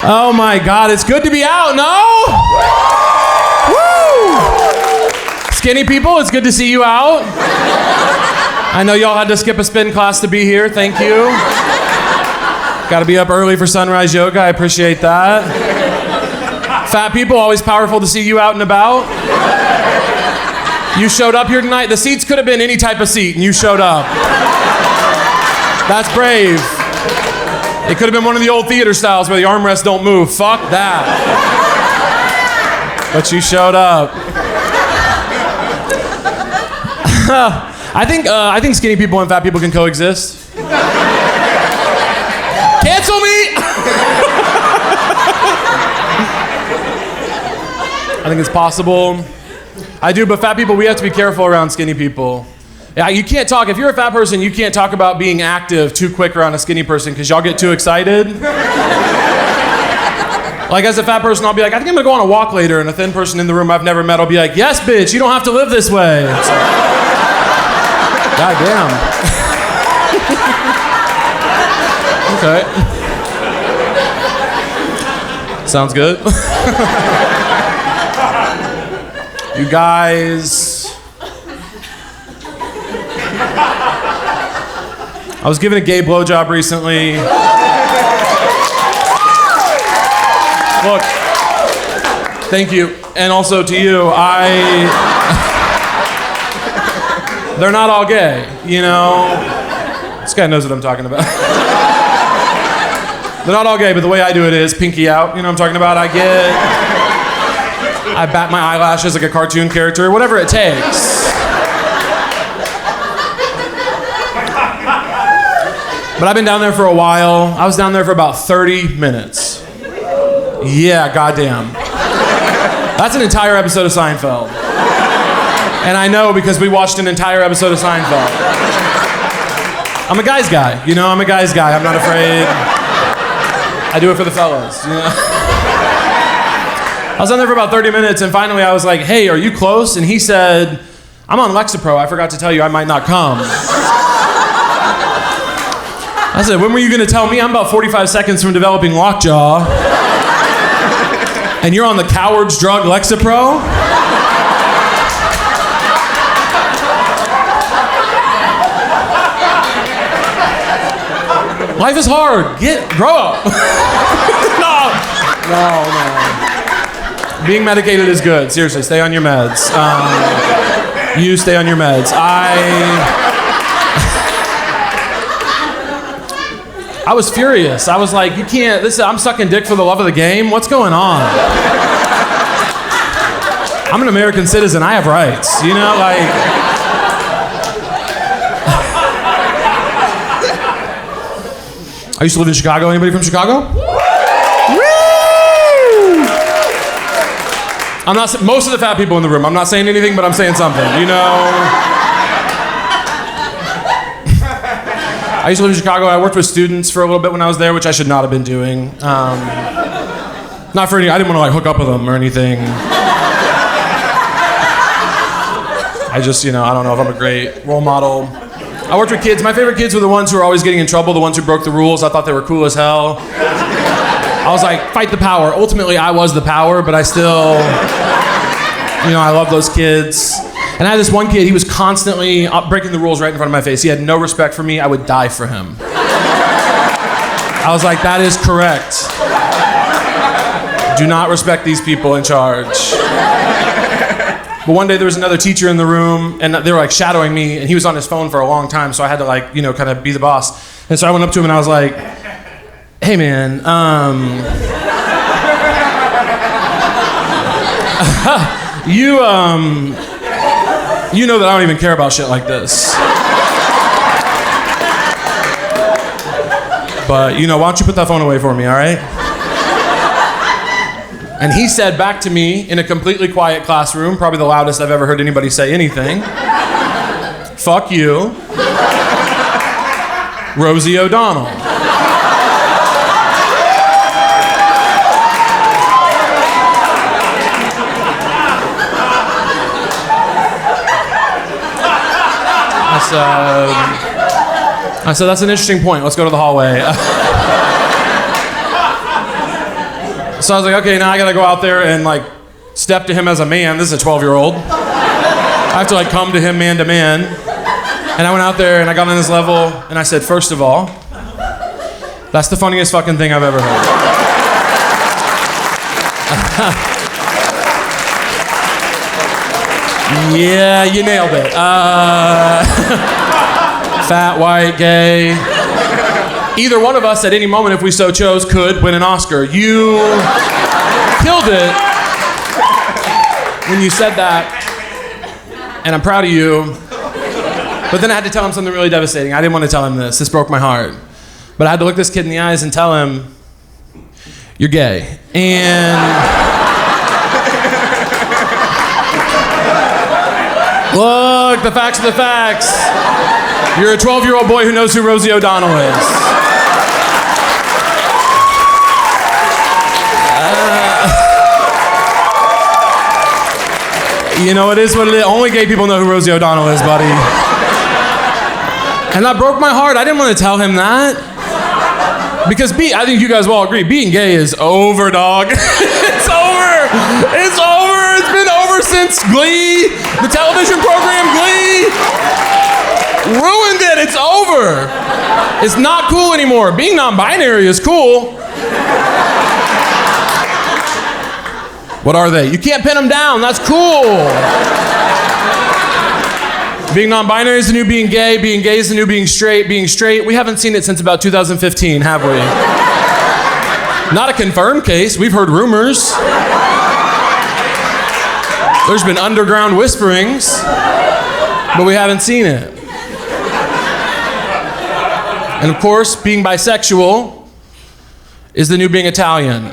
Oh my God, it's good to be out, no? Woo! Skinny people, it's good to see you out. I know y'all had to skip a spin class to be here, thank you. Got to be up early for sunrise yoga, I appreciate that. Fat people, always powerful to see you out and about. You showed up here tonight, the seats could have been any type of seat and you showed up. That's brave. It could have been one of the old theater styles where the armrests don't move. Fuck that. But you showed up. I think skinny people and fat people can coexist. Cancel me! I think it's possible. I do, but fat people, we have to be careful around skinny people. Yeah, you can't talk. If you're a fat person, you can't talk about being active too quick around a skinny person because y'all get too excited. Like as a fat person, I'll be like, I think I'm gonna go on a walk later, and a thin person in the room I've never met will be like, yes, bitch, you don't have to live this way. God damn. Okay. Sounds good. You guys. I was given a gay blowjob recently. Look, thank you. And also to you, they're not all gay, you know? This guy knows what I'm talking about. They're not all gay, but the way I do it is pinky out, you know what I'm talking about? I bat my eyelashes like a cartoon character, whatever it takes. But I've been down there for a while. I was down there for about 30 minutes. Yeah, goddamn. That's an entire episode of Seinfeld. And I know because we watched an entire episode of Seinfeld. I'm a guy's guy, you know? I'm a guy's guy. I'm not afraid. I do it for the fellas, you know? I was down there for about 30 minutes, and finally I was like, hey, are you close? And he said, I'm on Lexapro. I forgot to tell you I might not come. I said, when were you gonna tell me? I'm about 45 seconds from developing lockjaw. And you're on the coward's drug Lexapro? Life is hard. Grow up. No. Being medicated is good. Seriously, stay on your meds. You stay on your meds. I was furious. I was like, you can't, I'm sucking dick for the love of the game. What's going on? I'm an American citizen. I have rights. You know, like. I used to live in Chicago. Anybody from Chicago? Woo! I'm not, most of the fat people in the room, I'm not saying anything, but I'm saying something, you know? I used to live in Chicago. I worked with students for a little bit when I was there, which I should not have been doing. Not for any, I didn't want to like hook up with them or anything. I just, you know, I don't know if I'm a great role model. I worked with kids. My favorite kids were the ones who were always getting in trouble, the ones who broke the rules. I thought they were cool as hell. I was like, fight the power. Ultimately, I was the power, but I still, you know, I love those kids. And I had this one kid, he was constantly breaking the rules right in front of my face. He had no respect for me. I would die for him. I was like, that is correct. Do not respect these people in charge. But one day there was another teacher in the room, and they were like shadowing me, and he was on his phone for a long time, so I had to like, you know, kind of be the boss. And so I went up to him and I was like, hey man, you know that I don't even care about shit like this. But, you know, why don't you put that phone away for me, all right? And he said back to me in a completely quiet classroom, probably the loudest I've ever heard anybody say anything, fuck you, Rosie O'Donnell. I said, that's an interesting point. Let's go to the hallway. So I was like, okay, now I gotta go out there and like step to him as a man. This is a 12-year-old. I have to like come to him man to man. And I went out there and I got on his level and I said, first of all, that's the funniest fucking thing I've ever heard. Yeah, you nailed it. Fat, white, gay. Either one of us at any moment, if we so chose, could win an Oscar. You killed it when you said that, and I'm proud of you. But then I had to tell him something really devastating. I didn't want to tell him this. This broke my heart. But I had to look this kid in the eyes and tell him, you're gay. And look, the facts are the facts. You're a 12-year-old boy who knows who Rosie O'Donnell is. You know, it is what it is. Only gay people know who Rosie O'Donnell is, buddy. And that broke my heart. I didn't want to tell him that. Because I think you guys will all agree, being gay is over, dog. It's over. It's over. It's been over since Glee, the television program Glee. Ruined it. It's over. It's not cool anymore. Being non-binary is cool. What are they? You can't pin them down. That's cool. Being non-binary is the new being gay is the new being straight, we haven't seen it since about 2015, have we? Not a confirmed case, we've heard rumors. There's been underground whisperings, but we haven't seen it. And of course, being bisexual is the new being Italian.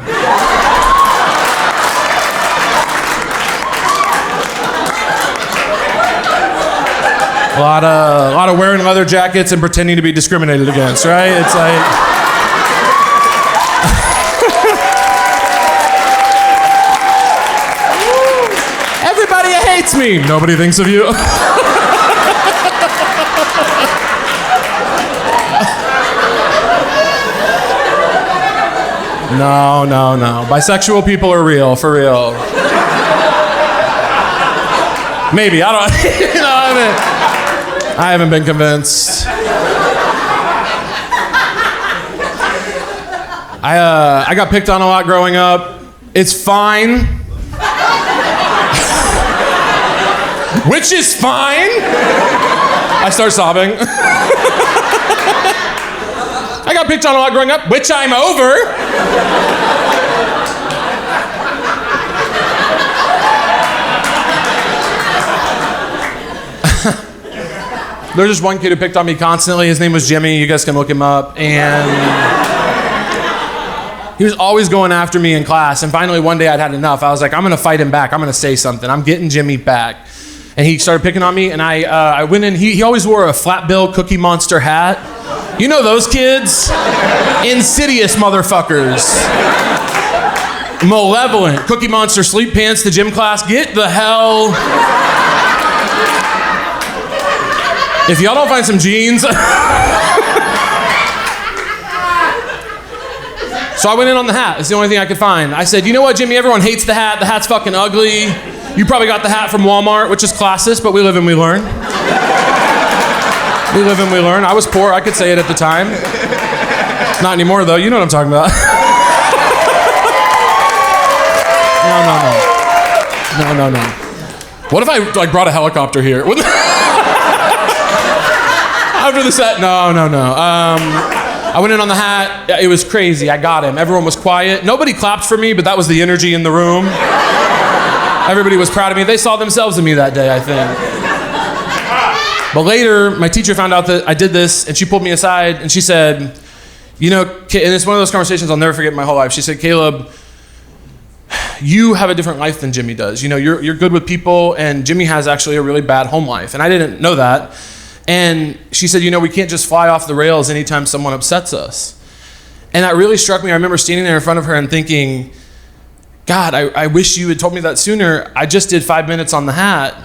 A lot of wearing leather jackets and pretending to be discriminated against, right? It's like... Everybody hates me. Nobody thinks of you. No. Bisexual people are real, for real. Maybe, I don't... You know, I haven't been convinced. I got picked on a lot growing up. It's fine. Which is fine. I start sobbing. I got picked on a lot growing up, which I'm over. There's just one kid who picked on me constantly. His name was Jimmy. You guys can look him up. And he was always going after me in class. And finally, one day I'd had enough. I was like, I'm going to fight him back. I'm going to say something. I'm getting Jimmy back. And he started picking on me. And I went in. He always wore a flat bill Cookie Monster hat. You know those kids? Insidious motherfuckers. Malevolent. Cookie Monster sleep pants to gym class. Get the hell... If y'all don't find some jeans. So I went in on the hat. It's the only thing I could find. I said, you know what, Jimmy? Everyone hates the hat. The hat's fucking ugly. You probably got the hat from Walmart, which is classist, but we live and we learn. We live and we learn. I was poor. I could say it at the time. Not anymore, though. You know what I'm talking about. No. What if I like brought a helicopter here? After the set, no. I went in on the hat. It was crazy. I got him. Everyone was quiet. Nobody clapped for me, but that was the energy in the room. Everybody was proud of me. They saw themselves in me that day, I think. But later, my teacher found out that I did this, and she pulled me aside, and she said, you know, and it's one of those conversations I'll never forget in my whole life. She said, Caleb, you have a different life than Jimmy does. You know, you're good with people, and Jimmy has actually a really bad home life. And I didn't know that. And she said, you know, we can't just fly off the rails anytime someone upsets us. And that really struck me. I remember standing there in front of her and thinking, God, I wish you had told me that sooner. I just did 5 minutes on the hat.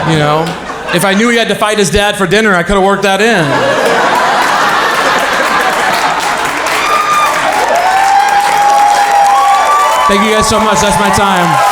You know, If I knew he had to fight his dad for dinner, I could have worked that in. Thank you guys so much. That's my time.